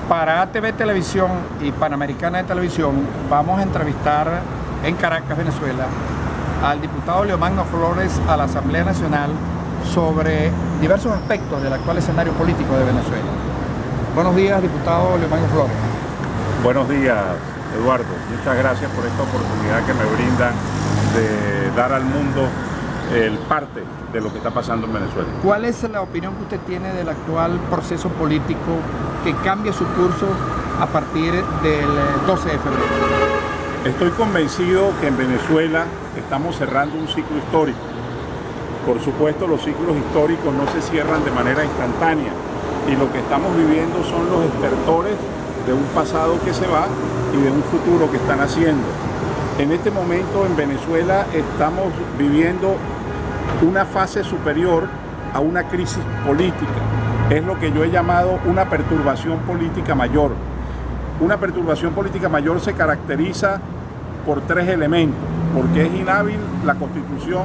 Para ATV Televisión y Panamericana de Televisión vamos a entrevistar en Caracas, Venezuela, al diputado Leomagno Flores a la Asamblea Nacional sobre diversos aspectos del actual escenario político de Venezuela. Buenos días, diputado Leomagno Flores. Buenos días, Eduardo. Muchas gracias por esta oportunidad que me brindan de dar al mundo el parte de lo que está pasando en Venezuela. ¿Cuál es la opinión que usted tiene del actual proceso político que cambia su curso a partir del 12 de febrero? Estoy convencido que en Venezuela estamos cerrando un ciclo histórico. Por supuesto, los ciclos históricos no se cierran de manera instantánea y lo que estamos viviendo son los estertores de un pasado que se va y de un futuro que están haciendo. En este momento en Venezuela estamos viviendo una fase superior a una crisis política. Es lo que yo he llamado una perturbación política mayor. Una perturbación política mayor se caracteriza por tres elementos: porque es inhábil la Constitución,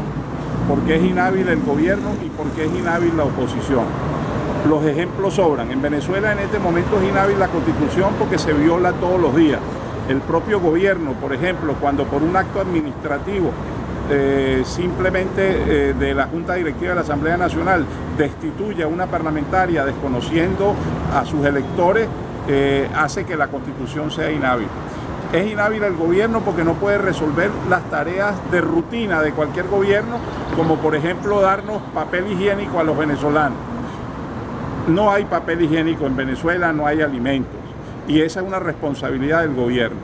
porque es inhábil el gobierno y porque es inhábil la oposición. Los ejemplos sobran. En Venezuela en este momento es inhábil la Constitución porque se viola todos los días. El propio gobierno, por ejemplo, cuando por un acto administrativo simplemente de la Junta Directiva de la Asamblea Nacional destituye a una parlamentaria desconociendo a sus electores, hace que la Constitución sea inhábil. Es inhábil el gobierno porque no puede resolver las tareas de rutina de cualquier gobierno, como por ejemplo darnos papel higiénico a los venezolanos. No hay papel higiénico en Venezuela, no hay alimentos, y esa es una responsabilidad del gobierno.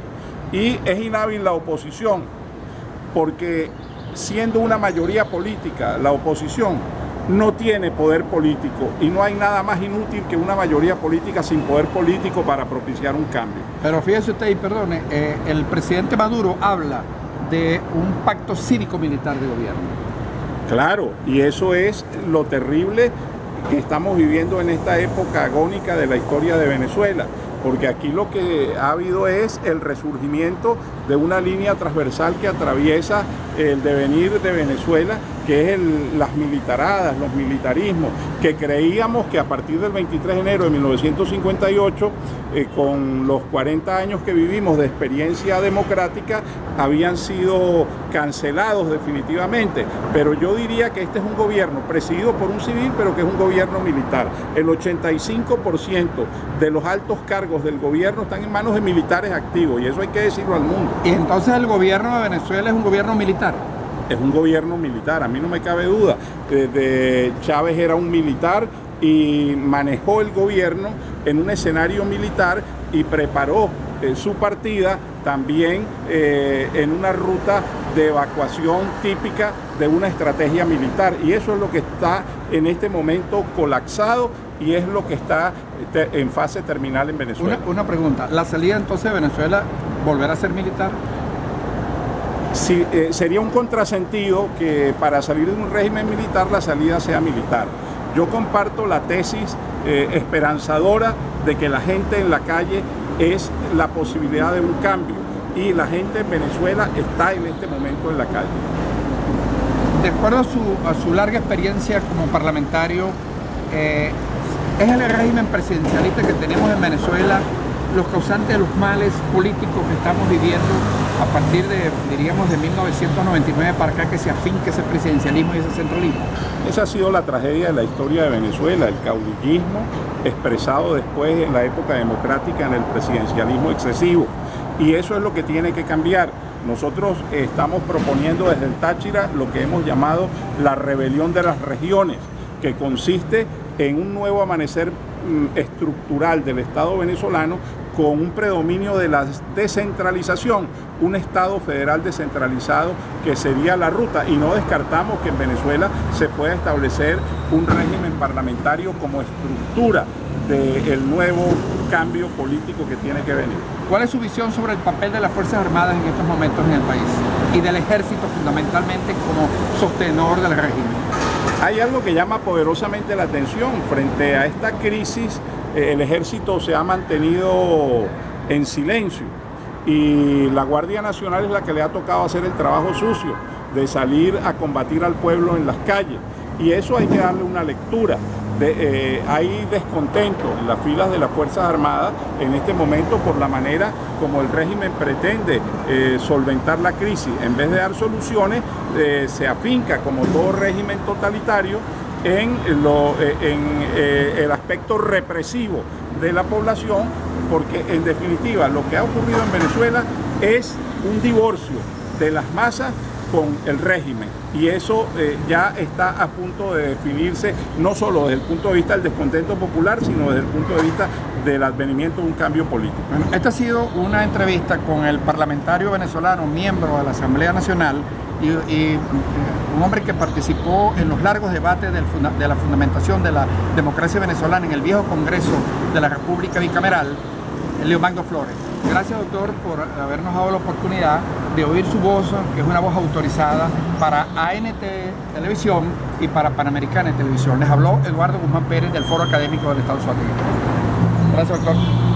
Y es inhábil la oposición porque, siendo una mayoría política, la oposición no tiene poder político y no hay nada más inútil que una mayoría política sin poder político para propiciar un cambio. Pero fíjese usted, y perdone, el presidente Maduro habla de un pacto cívico-militar de gobierno. Claro, y eso es lo terrible que estamos viviendo en esta época agónica de la historia de Venezuela, porque aquí lo que ha habido es el resurgimiento de una línea transversal que atraviesa el devenir de Venezuela, que es las militaradas, los militarismos, que creíamos que a partir del 23 de enero de 1958, con los 40 años que vivimos de experiencia democrática, habían sido cancelados definitivamente. Pero yo diría que este es un gobierno presidido por un civil, pero que es un gobierno militar. El 85% de los altos cargos del gobierno están en manos de militares activos, y eso hay que decirlo al mundo. ¿Y entonces el gobierno de Venezuela es un gobierno militar? Es un gobierno militar, a mí no me cabe duda. Desde Chávez era un militar y manejó el gobierno en un escenario militar y preparó su partida también en una ruta de evacuación típica de una estrategia militar. Y eso es lo que está en este momento colapsado y es lo que está en fase terminal en Venezuela. Una pregunta, ¿la salida entonces de Venezuela volverá a ser militar? Sí, sería un contrasentido que para salir de un régimen militar la salida sea militar. Yo comparto la tesis esperanzadora de que la gente en la calle es la posibilidad de un cambio, y la gente en Venezuela está en este momento en la calle. De acuerdo a su larga experiencia como parlamentario, ¿es el régimen presidencialista que tenemos en Venezuela los causantes de los males políticos que estamos viviendo a partir de, diríamos, de 1999 para acá, que se afinque ese presidencialismo y ese centralismo? Esa ha sido la tragedia de la historia de Venezuela, el caudillismo expresado después en la época democrática en el presidencialismo excesivo, y eso es lo que tiene que cambiar. Nosotros estamos proponiendo desde el Táchira lo que hemos llamado la rebelión de las regiones, que consiste en un nuevo amanecer estructural del Estado venezolano con un predominio de la descentralización, un Estado federal descentralizado que sería la ruta, y no descartamos que en Venezuela se pueda establecer un régimen parlamentario como estructura del nuevo cambio político que tiene que venir. ¿Cuál es su visión sobre el papel de las Fuerzas Armadas en estos momentos en el país y del ejército fundamentalmente como sostenedor del régimen? Hay algo que llama poderosamente la atención. Frente a esta crisis, el ejército se ha mantenido en silencio y la Guardia Nacional es la que le ha tocado hacer el trabajo sucio de salir a combatir al pueblo en las calles, y eso hay que darle una lectura. hay descontento en las filas de las Fuerzas Armadas en este momento por la manera como el régimen pretende solventar la crisis. En vez de dar soluciones, se afinca, como todo régimen totalitario, en el aspecto represivo de la población, porque en definitiva lo que ha ocurrido en Venezuela es un divorcio de las masas con el régimen, y eso ya está a punto de definirse, no solo desde el punto de vista del descontento popular, sino desde el punto de vista del advenimiento de un cambio político. Bueno, esta ha sido una entrevista con el parlamentario venezolano, miembro de la Asamblea Nacional, y un hombre que participó en los largos debates de la fundamentación de la democracia venezolana en el viejo Congreso de la República Bicameral, Leomagno Flores. Gracias, doctor, por habernos dado la oportunidad de oír su voz, que es una voz autorizada para ANT Televisión y para Panamericana Televisión. Les habló Eduardo Guzmán Pérez del Foro Académico del Estado Zulia. Gracias, doctor.